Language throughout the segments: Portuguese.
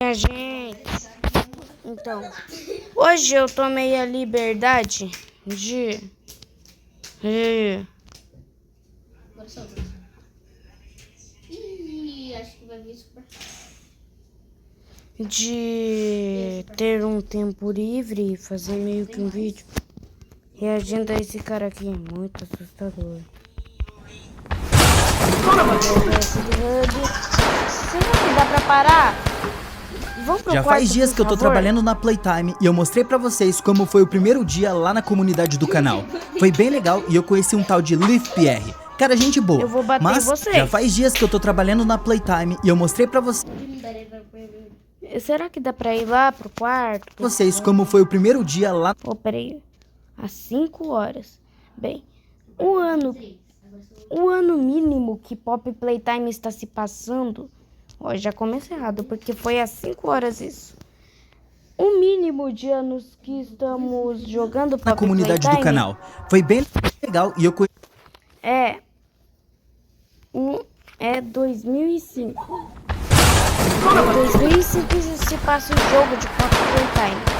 Minha gente, então, hoje eu tomei a liberdade de ter um tempo livre e fazer meio que um vídeo reagindo a esse cara aqui, muito assustador. Será que dá pra parar? Já faz dias que eu tô trabalhando na Playtime e eu mostrei pra vocês como foi o primeiro dia lá na comunidade do canal. Foi bem legal e eu conheci um tal de Liv Pierre. Cara, gente boa. Eu vou bater Mas em vocês. já faz dias que eu tô trabalhando na Playtime e eu mostrei pra vocês Será que dá pra ir lá pro quarto? como foi o primeiro dia lá. Oh, peraí. Às 5 horas. Bem, o ano mínimo que Pop Playtime está se passando. Ó, já começa errado, porque foi às 5 horas isso. O mínimo de anos que estamos jogando Pop Na comunidade Playtime do canal. Foi bem legal e eu conheci. É 2005. Em 2005 se passa o jogo de Pop Playtime.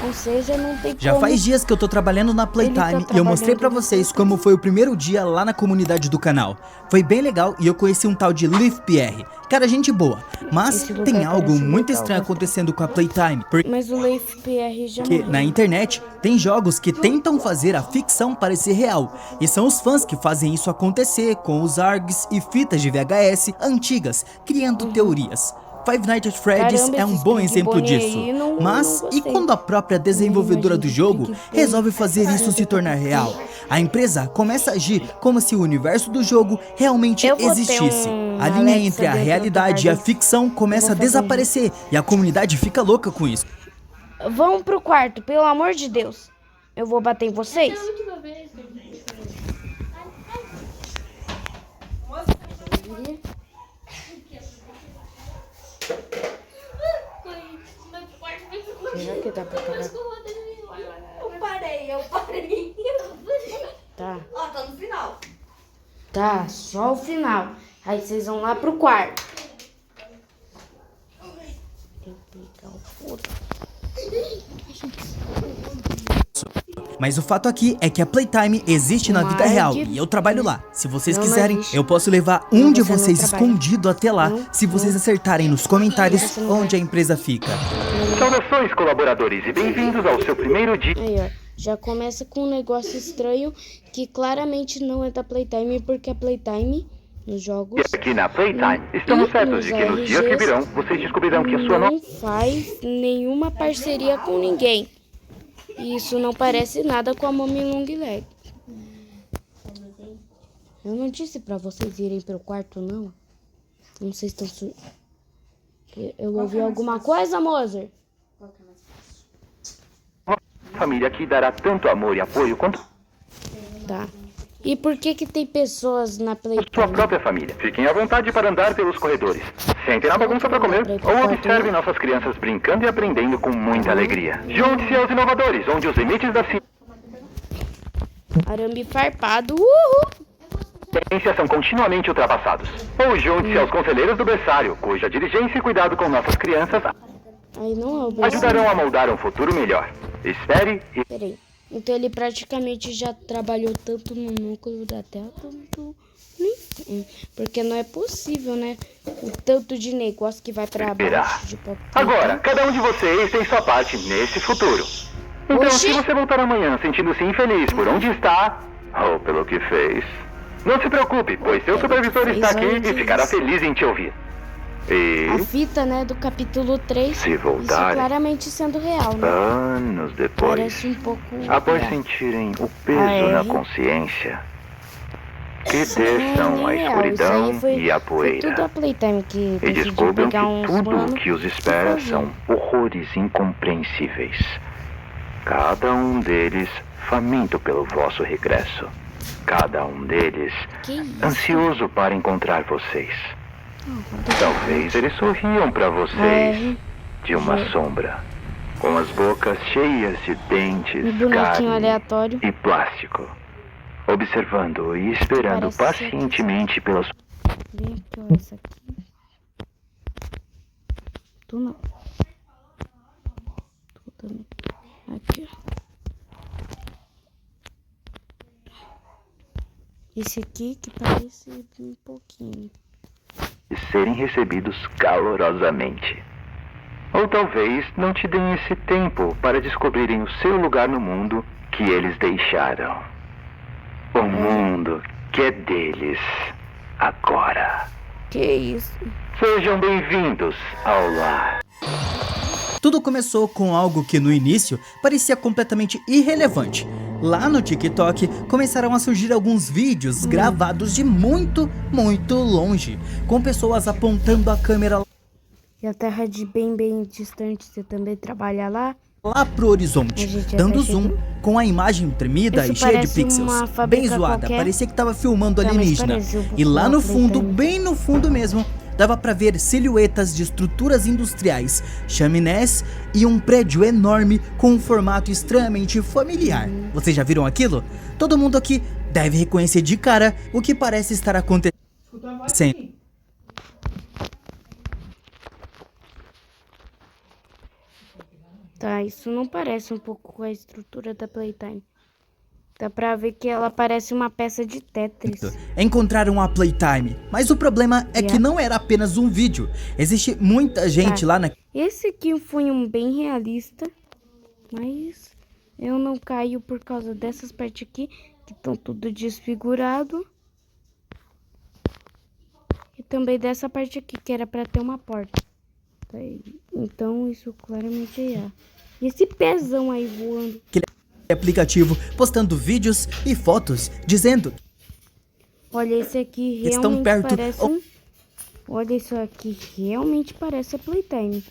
Ou seja, não tem Já como... faz dias que eu tô trabalhando na Playtime e eu mostrei pra vocês como foi o primeiro dia lá na comunidade do canal. Foi bem legal e eu conheci um tal de Liv Pierre. Cara, gente boa. Mas tem algo muito estranho acontecendo com a Playtime. Mas o Liv Pierre já Porque morreu. na internet tem jogos que tentam fazer a ficção parecer real. E são os fãs que fazem isso acontecer com os ARGs e fitas de VHS antigas, criando teorias. Five Nights at Freddy's Caramba, é um esses bom Big exemplo Bonnie disso. aí, não Mas e gostei. quando a própria desenvolvedora do jogo resolve fazer isso se tornar real? A empresa começa a agir como se o universo do jogo realmente Eu vou ter existisse. um A linha Alexa entre a dentro do realidade e a quarto. ficção começa a desaparecer e a comunidade fica louca com isso. Vão pro quarto, pelo amor de Deus. Eu vou bater em vocês. Será que dá pra parar? Eu parei. Tá. Ó, tá no final. Tá, só o final. Aí vocês vão lá pro quarto. Tem que pegar o furo. Mas o fato aqui é que a Playtime existe na vida real e eu trabalho lá. Se vocês Não, quiserem, não existe. eu posso levar um Não, de você não vocês trabalha. escondido até lá, Não, se vocês acertarem nos comentários Você não vai. onde a empresa fica. Saudações, colaboradores, e bem-vindos ao seu primeiro dia. Aí, ó. Já começa com um negócio estranho que claramente não é da Playtime, porque a Playtime, nos jogos... Aqui na Playtime, estamos certos de que nos dias que virão, vocês descobrirão que a sua não faz nenhuma parceria com ninguém. E isso não parece nada com a Mommy Long Leg. Eu não disse pra vocês irem pro quarto, não. Não sei se estão... Eu ouvi alguma coisa, Moser? família que dará tanto amor e apoio quanto Tá. E por que tem pessoas na sua Playtime? própria família. Fiquem à vontade para andar pelos corredores. Sentem na bagunça para comer ou observem nossas crianças brincando e aprendendo com muita alegria. Junte-se aos inovadores, onde os limites da Arame farpado. Uhul! ciência são continuamente ultrapassados. Ou junte-se aos conselheiros do berçário, cuja diligência e cuidado com nossas crianças Aí não é o ajudarão a moldar um futuro melhor. Espere e... Peraí. Então ele praticamente já trabalhou tanto no núcleo da Terra quanto no inferno. Porque não é possível, né? O tanto de negócio que vai pra baixo de Pop. Agora, cada um de vocês tem sua parte nesse futuro. Então, Oxi. se você voltar amanhã sentindo-se infeliz por onde está, ou pelo que fez, não se preocupe, pois seu supervisor está aqui e ficará feliz em te ouvir. A E, fita, né, do capítulo 3. Se Isso voltarem, claramente sendo real, né? anos depois, Parece um pouco... após real. sentirem o peso Ah, na é? consciência, que É, desçam a nem real. Isso escuridão aí foi, e a foi tudo poeira. a Playtime que E decidiu descubram que pegar uns tudo mano o que os e espera fazer. são horrores incompreensíveis. Cada um deles faminto pelo vosso regresso. Cada um deles Que isso? ansioso para encontrar vocês. Ah, Talvez eles sorriam para vocês de uma sombra, com as bocas cheias de dentes, Um bonequinho carne aleatório. e plástico, observando e esperando Parece ser pacientemente pelas Bem aqui, ó, essa aqui. Tu não. aqui. Esse aqui que parece um pouquinho. E serem recebidos calorosamente. Ou talvez não te deem esse tempo para descobrirem o seu lugar no mundo que eles deixaram. O mundo que é deles agora. Que isso? Sejam bem-vindos ao lar. Tudo começou com algo que no início parecia completamente irrelevante. Lá no TikTok começaram a surgir alguns vídeos gravados de muito longe, com pessoas apontando a câmera E a terra de bem distante, você também trabalha lá? lá pro horizonte, dando zoom com a imagem tremida Isso e cheia de parece pixels, uma bem fábrica zoada, qualquer. parecia que tava filmando Não, mas alienígena. parece um E lá no pouco fundo, também. bem no fundo mesmo, dava pra ver silhuetas de estruturas industriais, chaminés e um prédio enorme com um formato extremamente familiar. Vocês já viram aquilo? Todo mundo aqui deve reconhecer de cara o que parece estar acontecendo. Tá, isso não parece um pouco com a estrutura da Playtime. Dá pra ver que ela parece uma peça de Tetris. Encontraram a Playtime, mas o problema é que não era apenas um vídeo. Existe muita gente lá na Esse aqui foi um bem realista, mas eu não caio por causa dessas partes aqui, que estão tudo desfigurado. E também dessa parte aqui, que era pra ter uma porta. Tá aí. Então isso claramente é IA. E esse pezão aí voando. aplicativo, postando vídeos e fotos, dizendo Olha, esse aqui realmente estão perto parece Olha, isso aqui realmente parece a Playtime.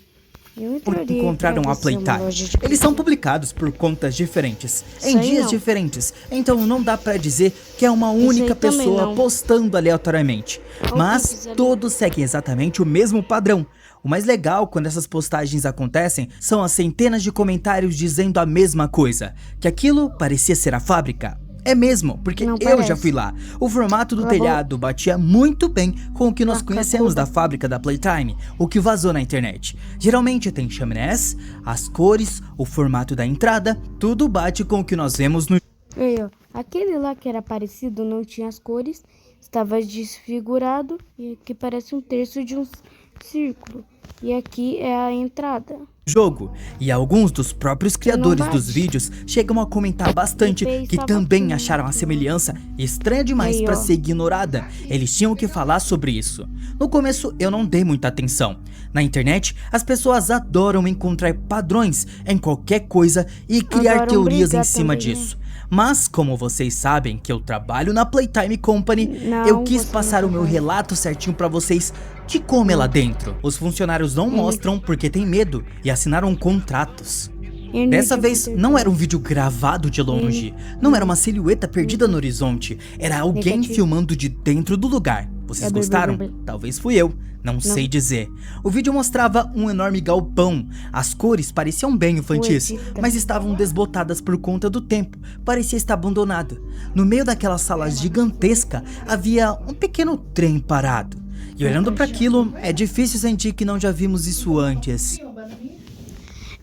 Eu entraria encontraram pra a ver se é uma Playtime. loja de Eles são brinquedos. publicados por contas diferentes, em Isso aí dias não. diferentes, então não dá pra dizer que é uma Isso única aí também pessoa não. postando aleatoriamente, Ou mas que fizeram- todos seguem exatamente o mesmo padrão. O mais legal quando essas postagens acontecem são as centenas de comentários dizendo a mesma coisa, que aquilo parecia ser a fábrica. É mesmo, porque Não eu parece. já fui lá. O formato do Cala a boca. telhado batia muito bem com o que nós Cala a conhecemos boca. da fábrica da Playtime, o que vazou na internet. Geralmente tem chaminés, as cores, o formato da entrada, tudo bate com o que nós vemos no Aí, ó, aquele lá que era parecido não tinha as cores, estava desfigurado e aqui parece um terço de um círculo. E aqui é a entrada. jogo. E alguns dos próprios criadores bate. dos vídeos chegam a comentar bastante EP que estava também aqui. acharam a semelhança estranha demais Aí, pra ó. ser ignorada. Eles tinham que falar sobre isso. No começo eu não dei muita atenção. Na internet, as pessoas adoram encontrar padrões em qualquer coisa e criar Adoram teorias em brigar cima também, né? disso. Mas, como vocês sabem que eu trabalho na Playtime Company, Não, eu quis você passar não o meu trabalha. relato certinho pra vocês de como é lá dentro. Os funcionários não mostram porque tem medo e assinaram contratos. Dessa vez não era um vídeo gravado de longe, não era uma silhueta perdida no horizonte, era alguém Negativo. filmando de dentro do lugar. Vocês gostaram? Talvez fui eu, não sei dizer. O vídeo mostrava um enorme galpão, as cores pareciam bem infantis, Edita. mas estavam desbotadas por conta do tempo, parecia estar abandonado. No meio daquela sala gigantesca havia um pequeno trem parado. E olhando para aquilo, é difícil sentir que não já vimos isso antes.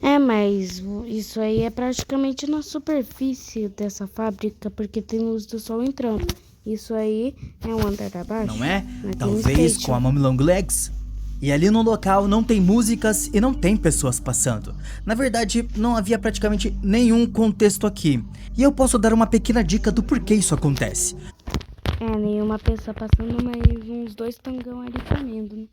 É, mas isso aí é praticamente na superfície dessa fábrica, porque tem luz do sol entrando. Isso aí é um andar abaixo. Não é? Aqui no Talvez station. com a Mommy Long Legs. E ali no local não tem músicas e não tem pessoas passando. Na verdade, não havia praticamente nenhum contexto aqui. E eu posso dar uma pequena dica do porquê isso acontece. É, nenhuma pessoa passando, mas uns 2 tangão ali comendo, né?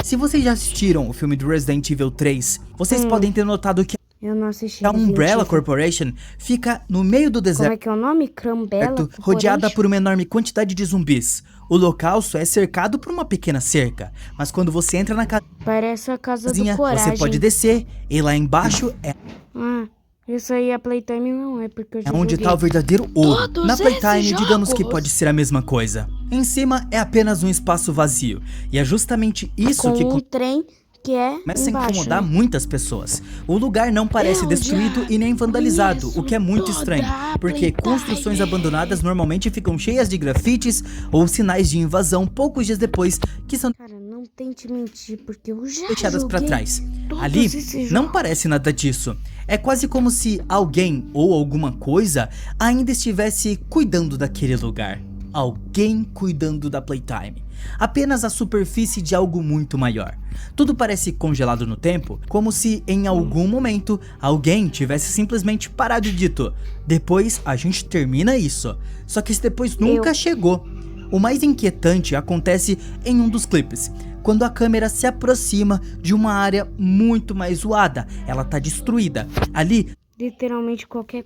Se vocês já assistiram o filme do Resident Evil 3, vocês podem ter notado que Eu não assisti. a Resident Umbrella Evil. Corporation fica no meio do Como deserto, é que é o nome? Crambella? rodeada por uma enorme quantidade de zumbis. O local só é cercado por uma pequena cerca, mas quando você entra na Parece a casa casinha, do Coragem. você pode descer, e lá embaixo é Ah, isso aí a Playtime não é, porque eu já onde joguei. tá o verdadeiro ouro. Todos Na esses Playtime, digamos que jogos. pode ser a mesma coisa. Em cima é apenas um espaço vazio, e é justamente isso Com que um trem que é começa a embaixo, incomodar né? muitas pessoas. O lugar não parece Eu destruído já e nem vandalizado, conheço o que é muito toda estranho, a porque Playtime. construções abandonadas normalmente ficam cheias de grafites ou sinais de invasão poucos dias depois que são Cara, não Não tente mentir, porque eu já deixadas pra joguei trás. todos Ali esses não jogos. parece nada disso. É quase como se alguém ou alguma coisa ainda estivesse cuidando daquele lugar. Alguém cuidando da Playtime. Apenas a superfície de algo muito maior. Tudo parece congelado no tempo, como se em algum momento alguém tivesse simplesmente parado e dito: depois a gente termina isso. Só que esse depois nunca chegou. O mais inquietante acontece em um dos clipes, quando a câmera se aproxima de uma área muito mais zoada. Ela tá destruída. Ali, Literalmente qualquer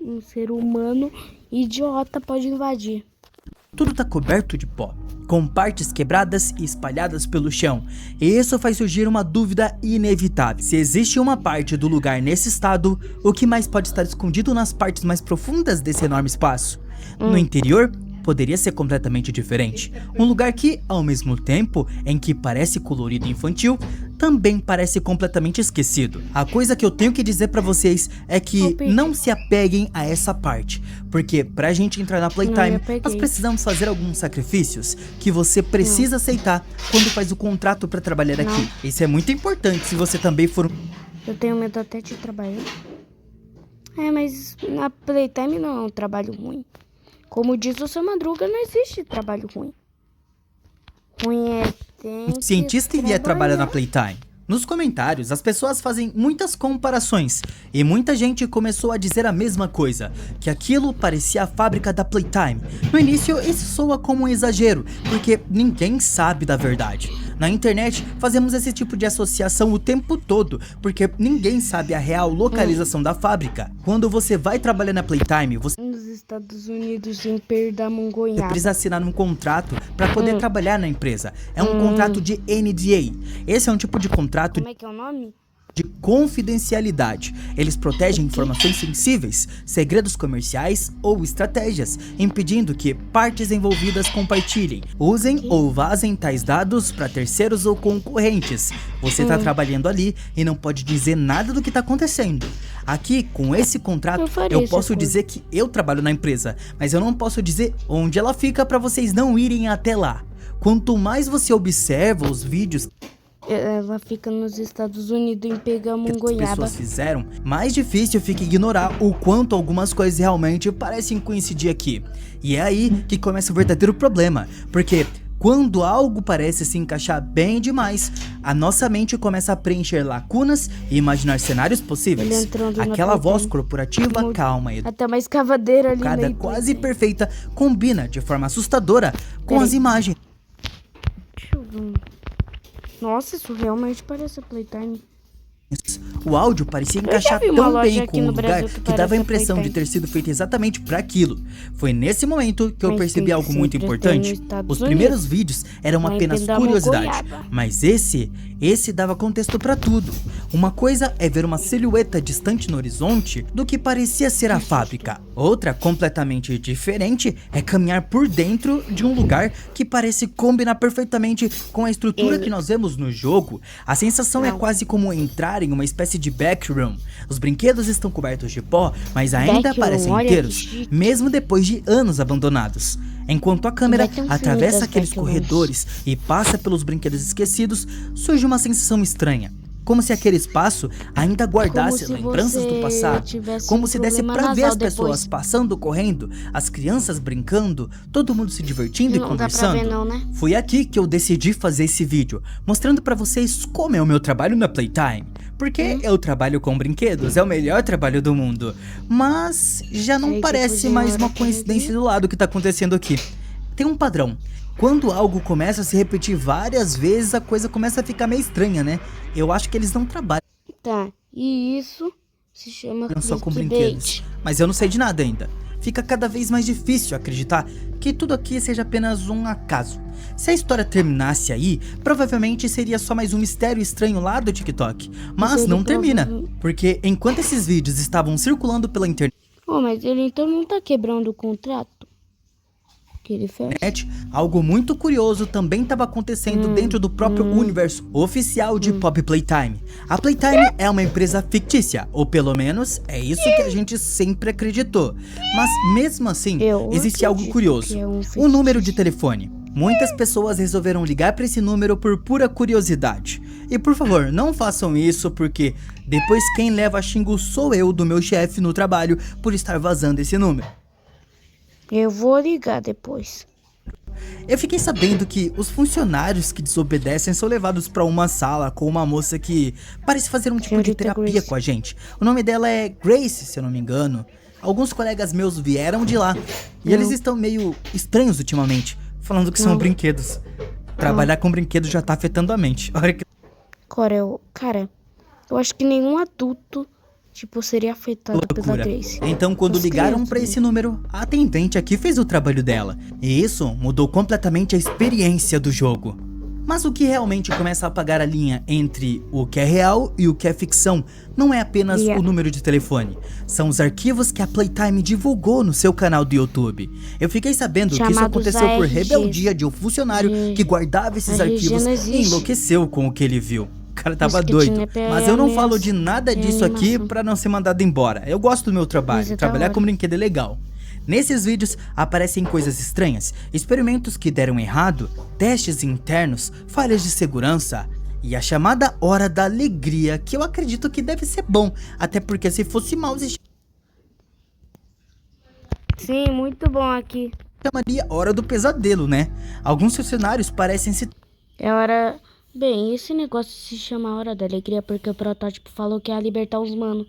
um ser humano idiota pode invadir. tudo tá coberto de pó, com partes quebradas e espalhadas pelo chão. E isso faz surgir uma dúvida inevitável. Se existe uma parte do lugar nesse estado, o que mais pode estar escondido nas partes mais profundas desse enorme espaço? No interior, poderia ser completamente diferente. Um lugar que, ao mesmo tempo em que parece colorido e infantil, também parece completamente esquecido. A coisa que eu tenho que dizer pra vocês é que não se apeguem a essa parte, porque pra gente entrar na Playtime, nós precisamos fazer alguns sacrifícios que você precisa aceitar quando faz o contrato pra trabalhar aqui. Isso é muito importante se você também for Eu tenho medo até de trabalhar. Mas na Playtime não é um trabalho ruim. Como diz o seu Madruga, não existe trabalho ruim. Ruim é um cientista que vier trabalhar na Playtime. Nos comentários, as pessoas fazem muitas comparações e muita gente começou a dizer a mesma coisa, que aquilo parecia a fábrica da Playtime. No início, isso soa como um exagero, porque ninguém sabe da verdade. Na internet, fazemos esse tipo de associação o tempo todo, porque ninguém sabe a real localização da fábrica. Quando você vai trabalhar na Playtime, você nos Estados Unidos, em Pernambuco. precisa assinar um contrato para poder trabalhar na empresa. É um contrato de NDA. Esse é um tipo de contrato Como é que é o nome? de confidencialidade. Eles protegem informações sensíveis, segredos comerciais ou estratégias, impedindo que partes envolvidas compartilhem, usem ou vazem tais dados para terceiros ou concorrentes. Você tá trabalhando ali e não pode dizer nada do que tá acontecendo. Aqui, com esse contrato, eu posso dizer que eu trabalho na empresa, mas eu não posso dizer onde ela fica para vocês não irem até lá. Quanto mais você observa os vídeos Ela fica nos Estados Unidos, em que as Pernambuco. pessoas fizeram, mais difícil fica ignorar o quanto algumas coisas realmente parecem coincidir aqui. E é aí que começa o verdadeiro problema, porque quando algo parece se encaixar bem demais, a nossa mente começa a preencher lacunas e imaginar cenários possíveis. Aquela voz corporativa calma e Até uma escavadeira ali educada, meio quase perfeita, combina de forma assustadora com as imagens. Deixa eu ver. Nossa, isso realmente parece a Playtime. O áudio parecia já encaixar vi uma tão loja bem aqui com o no lugar Brasil que que dava a parece a impressão de Playtime. ter sido feito exatamente para aquilo. Foi nesse momento que eu Mas percebi tem algo que muito sempre importante. ter nos Estados Os primeiros Unidos. vídeos eram Lá em apenas Pernambuco, curiosidade, Goiaba. mas esse dava contexto para tudo. Uma coisa é ver uma silhueta distante no horizonte do que parecia ser a fábrica. Outra, completamente diferente, é caminhar por dentro de um lugar que parece combinar perfeitamente com a estrutura que nós vemos no jogo. A sensação é quase como entrar em uma espécie de backroom. Os brinquedos estão cobertos de pó, mas ainda Backroom, parecem olha que inteiros, chique. mesmo depois de anos abandonados. Enquanto a câmera Vai ter um filme atravessa das aqueles backrooms. corredores e passa pelos brinquedos esquecidos, surge uma sensação estranha. Como se aquele espaço ainda guardasse Como se lembranças do você passado. tivesse Como um se desse problema pra ver nasal as pessoas depois. passando, correndo, as crianças brincando, todo mundo se divertindo e Não dá pra conversando. ver não, né? Foi aqui que eu decidi fazer esse vídeo, mostrando pra vocês como é o meu trabalho na Playtime. Porque eu trabalho com brinquedos, é o melhor trabalho do mundo. Mas já não Sei que parece podia mais hora uma que coincidência do lado que tá acontecendo aqui. Tem um padrão. Quando algo começa a se repetir várias vezes, a coisa começa a ficar meio estranha, né? Eu acho que eles não trabalham Tá, e isso se chama só com clickbait. brinquedos. Mas eu não sei de nada ainda. Fica cada vez mais difícil acreditar que tudo aqui seja apenas um acaso. Se a história terminasse aí, provavelmente seria só mais um mistério estranho lá do TikTok. Mas ele não termina, provavelmente- porque enquanto esses vídeos estavam circulando pela internet, Mas ele então não tá quebrando o contrato que ele fez? algo muito curioso também estava acontecendo dentro do próprio universo oficial de Pop Playtime. A Playtime é uma empresa fictícia, ou pelo menos é isso que a gente sempre acreditou. Mas mesmo assim, Eu existe algo acredito curioso. que é um O número de fictício. telefone. Muitas pessoas resolveram ligar para esse número por pura curiosidade. E por favor, não façam isso porque depois quem leva xingo sou eu do meu chefe no trabalho por estar vazando esse número. Eu vou ligar depois. Eu fiquei sabendo que os funcionários que desobedecem são levados para uma sala com uma moça que parece fazer um tipo de Senhorita terapia Grace. com a gente. O nome dela é Grace, se eu não me engano. Alguns colegas meus vieram de lá e eles estão meio estranhos ultimamente, falando que são Não. brinquedos. Trabalhar com brinquedos já tá afetando a mente. Olha que Cara, eu acho que nenhum adulto, seria afetado pela loucura. Grace. Então, quando As ligaram crianças, pra esse número, a atendente aqui fez o trabalho dela. E isso mudou completamente a experiência do jogo. Mas o que realmente começa a apagar a linha entre o que é real e o que é ficção não é apenas o número de telefone. São os arquivos que a Playtime divulgou no seu canal do YouTube. Eu fiquei sabendo que isso Chamados aconteceu por ARGs. rebeldia de um funcionário que guardava esses ARG arquivos não e existe. enlouqueceu com o que ele viu. O cara tava Mas que doido. tinha pé Mas eu não ameaça- falo de nada é disso aqui animação. pra não ser mandado embora. Eu gosto do meu trabalho. Mas é da Trabalhar hora. com brinquedo é legal. Nesses vídeos aparecem coisas estranhas, experimentos que deram errado, testes internos, falhas de segurança e a chamada Hora da Alegria, que eu acredito que deve ser bom, até porque se fosse mal se Sim, muito bom aqui. chamaria Hora do Pesadelo, né? Alguns funcionários parecem se É hora... Bem, esse negócio se chama Hora da Alegria porque o protótipo falou que ia libertar os mano.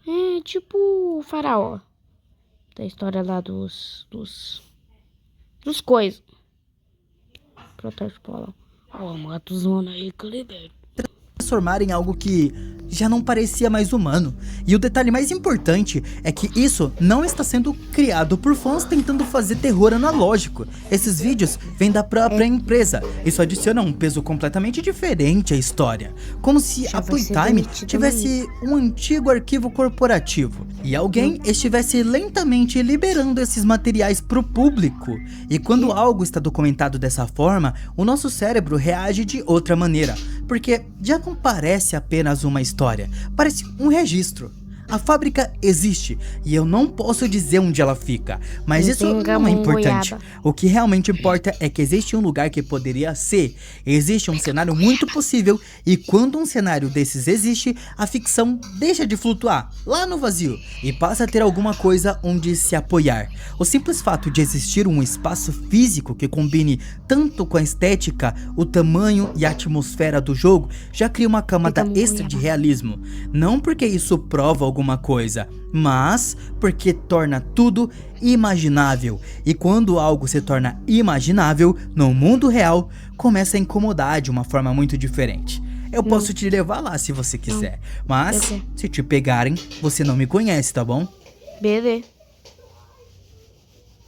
É tipo o faraó. Da história lá dos coisas. Protótipo lá. Ó, mata os mano aí que eu liberto. transformar em algo que já não parecia mais humano. E o detalhe mais importante é que isso não está sendo criado por fãs tentando fazer terror analógico. Esses vídeos vêm da própria empresa. Isso adiciona um peso completamente diferente à história. Como se Já a vai ser Playtime demitido tivesse um antigo arquivo corporativo e alguém estivesse lentamente liberando esses materiais pro público. E quando algo está documentado dessa forma, o nosso cérebro reage de outra maneira, porque já não parece apenas uma história, parece um registro. A fábrica existe e eu não posso dizer onde ela fica, mas isso não é importante. O que realmente importa é que existe um lugar que poderia ser. Existe um cenário muito possível e quando um cenário desses existe, a ficção deixa de flutuar lá no vazio e passa a ter alguma coisa onde se apoiar. O simples fato de existir um espaço físico que combine tanto com a estética, o tamanho e a atmosfera do jogo já cria uma camada extra de realismo. Não porque isso prova alguma coisa, mas porque torna tudo imaginável. E quando algo se torna imaginável no mundo real, começa a incomodar de uma forma muito diferente. Eu posso te levar lá se você quiser, mas se te pegarem, você não me conhece, tá bom? Beleza.